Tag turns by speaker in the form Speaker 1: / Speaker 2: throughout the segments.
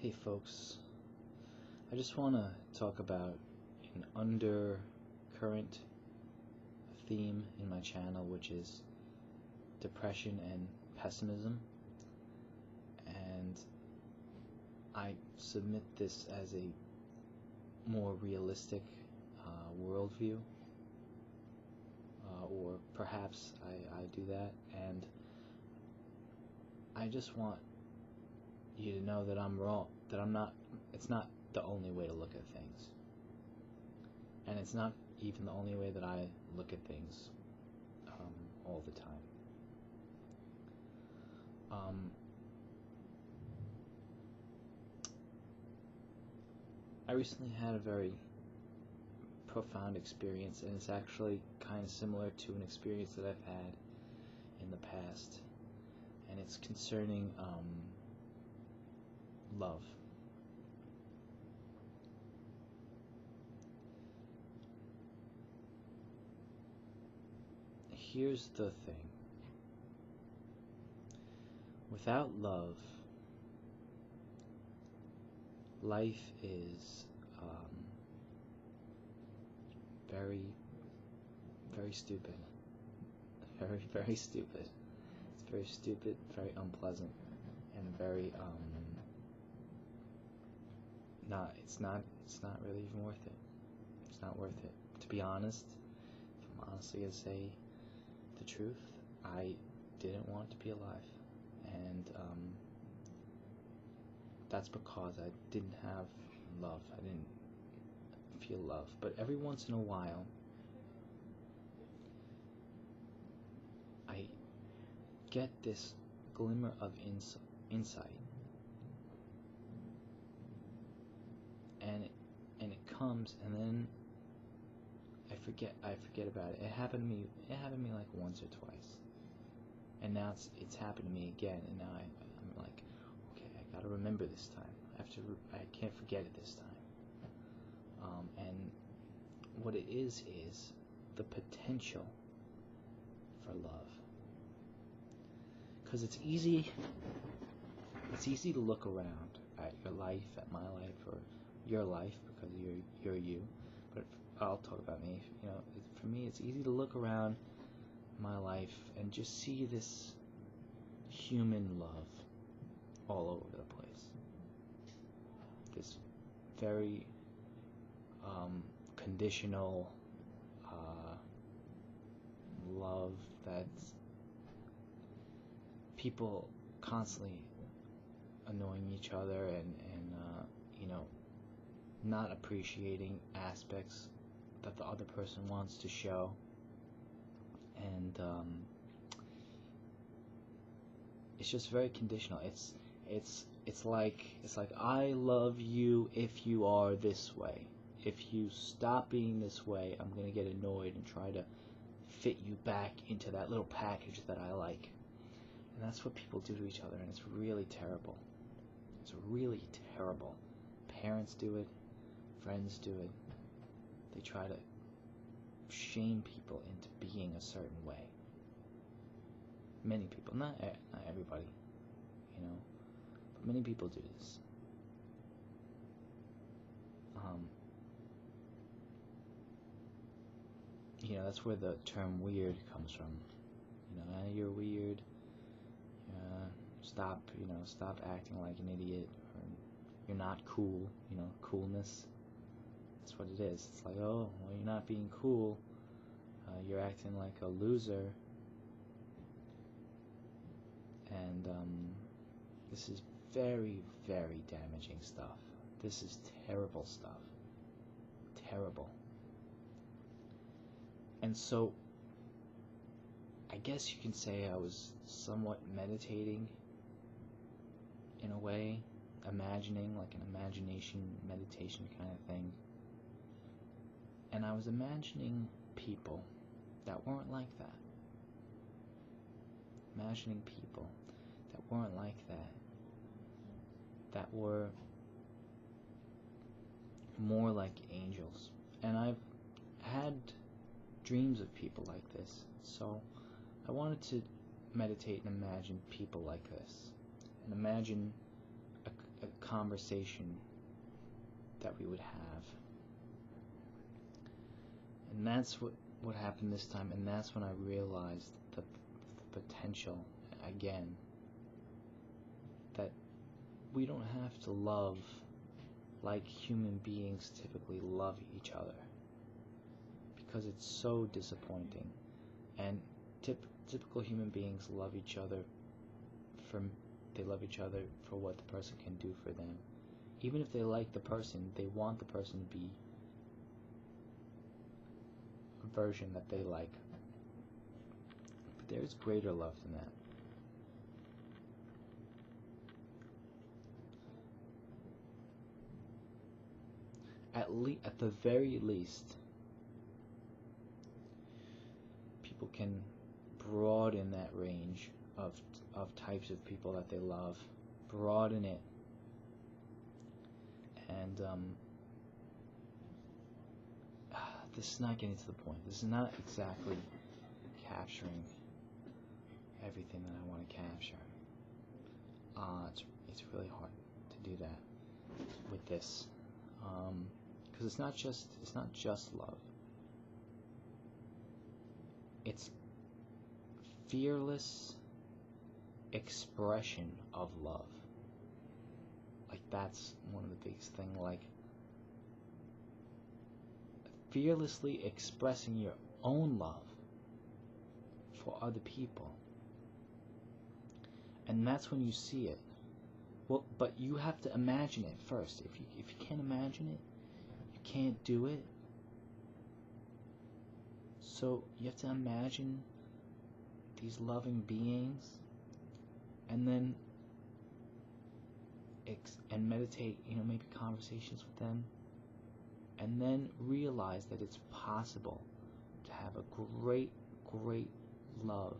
Speaker 1: Hey folks, I just want to talk about an undercurrent theme in my channel, which is depression and pessimism. And I submit this as a more realistic worldview, or perhaps I do that, and I just want you to know that I'm wrong, that it's not the only way to look at things, and it's not even the only way that I look at things all the time. I recently had a very profound experience, and it's actually kind of similar to an experience that I've had in the past, and it's concerning love. Here's the thing. Without love, life is very, very stupid. Very, very stupid. It's very stupid, very unpleasant, and very it's not really even worth it. It's not worth it. To be honest, if I'm honestly gonna say the truth, I didn't want to be alive, and that's because I didn't have love. I didn't feel love. But every once in a while, I get this glimmer of insight, and it comes, and then I forget about it. It happened to me like once or twice, and now it's happened to me again, and now I'm like, okay, I gotta remember this time. I can't forget it this time. And what it is the potential for love. Because it's easy to look around at your life, at my life, or your life, because you're you. But I'll talk about me. For me, it's easy to look around my life and just see this human love all over the place. This very conditional love that's people constantly annoying each other and not appreciating aspects that the other person wants to show, and it's just very conditional. It's like I love you if you are this way. If you stop being this way, I'm gonna get annoyed and try to fit you back into that little package that I like. And that's what people do to each other, and it's really terrible. It's really terrible. Parents do it, friends do it. They try to shame people into being a certain way. Many people, not everybody, but many people do this. That's where the term weird comes from. You're weird. Stop acting like an idiot. Or you're not cool. Coolness. That's what it is. It's like, oh, well, you're not being cool. You're acting like a loser. And this is very, very damaging stuff. This is terrible stuff. Terrible. And so, I guess you can say I was somewhat meditating in a way, imagining, like an imagination, meditation kind of thing. And I was imagining people that weren't like that. Imagining people that weren't like that. That were more like angels. And I've had dreams of people like this, so I wanted to meditate and imagine people like this, and imagine a conversation that we would have. And that's what happened this time, and that's when I realized the potential, again, that we don't have to love like human beings typically love each other, because it's so disappointing. And typical human beings love each other for what the person can do for them. Even if they like the person, they want the person to be a version that they like. But there's greater love than that. At the very least, people can broaden that range of types of people that they love, broaden it, and this is not getting to the point. This is not exactly capturing everything that I want to capture. It's really hard to do that with this, because it's not just love. It's fearless expression of love. Like, that's one of the biggest things. Like, fearlessly expressing your own love for other people. And that's when you see it. Well, but you have to imagine it first. If you can't imagine it, you can't do it. So you have to imagine these loving beings, and then and meditate, maybe conversations with them, and then realize that it's possible to have a great love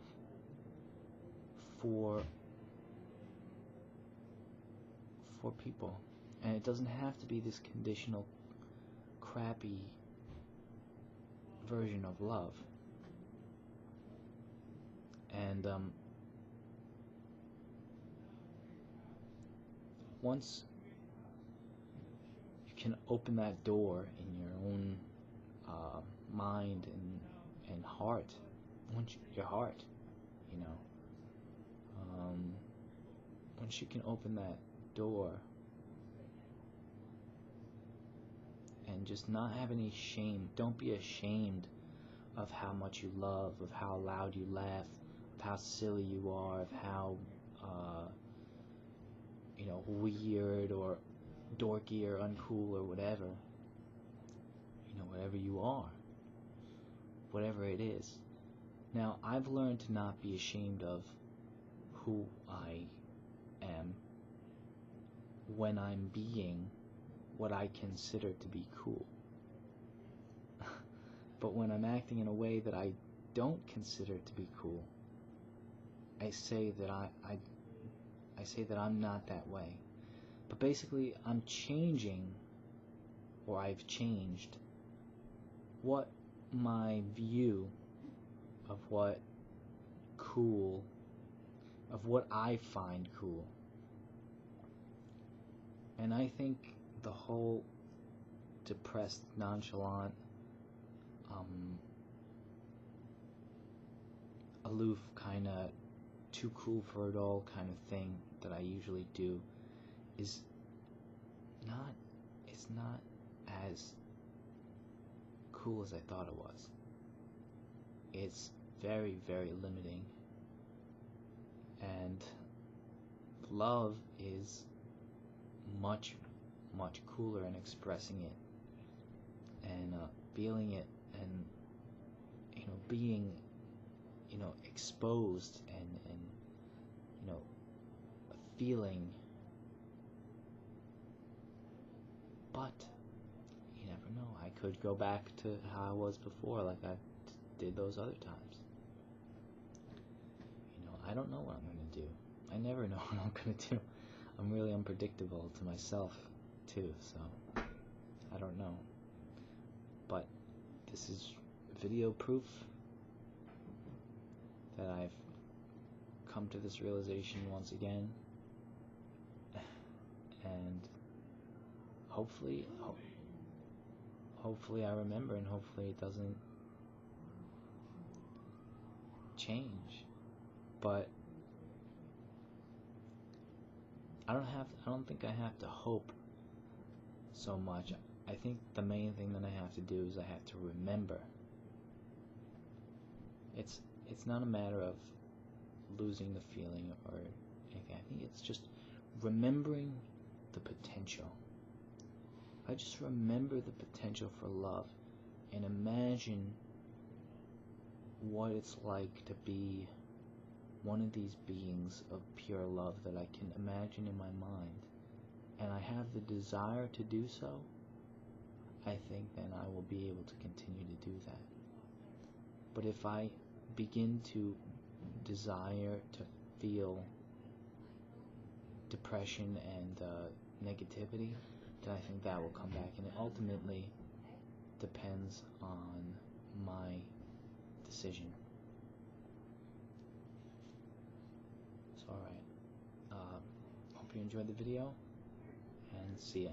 Speaker 1: for people. And it doesn't have to be this conditional, crappy version of love. And once you can open that door in your own mind and heart, your heart, once you can open that door and just not have any shame. Don't be ashamed of how much you love, of how loud you laugh, of how silly you are, of how weird or dorky or uncool or whatever. Whatever you are, whatever it is. Now, I've learned to not be ashamed of who I am when I'm being what I consider to be cool. But when I'm acting in a way that I don't consider to be cool, I say that I say that I'm not that way. But basically, I'm changing, or I've changed, what my view of what I find cool. And I think the whole depressed, nonchalant, aloof, kind of too cool for it all kind of thing that I usually do it's not as cool as I thought it was. It's very, very limiting. And love is much, much cooler in expressing it and feeling it, and being exposed and feeling. But you never know. I could go back to how I was before, like I did those other times. I don't know what I'm going to do. I never know what I'm going to do. I'm really unpredictable to myself too, so I don't know. But this is video proof that I've come to this realization once again, and hopefully I remember, and hopefully it doesn't change. But I don't think I have to hope so much. I think the main thing that I have to do is I have to remember. It's not a matter of losing the feeling or anything. I think it's just remembering the potential. I just remember the potential for love and imagine what it's like to be one of these beings of pure love that I can imagine in my mind, and I have the desire to do so, I think then I will be able to continue to do that. But if I begin to desire to feel depression and negativity, then I think that will come back, and it ultimately depends on my decision. So alright, hope you enjoyed the video, and see ya.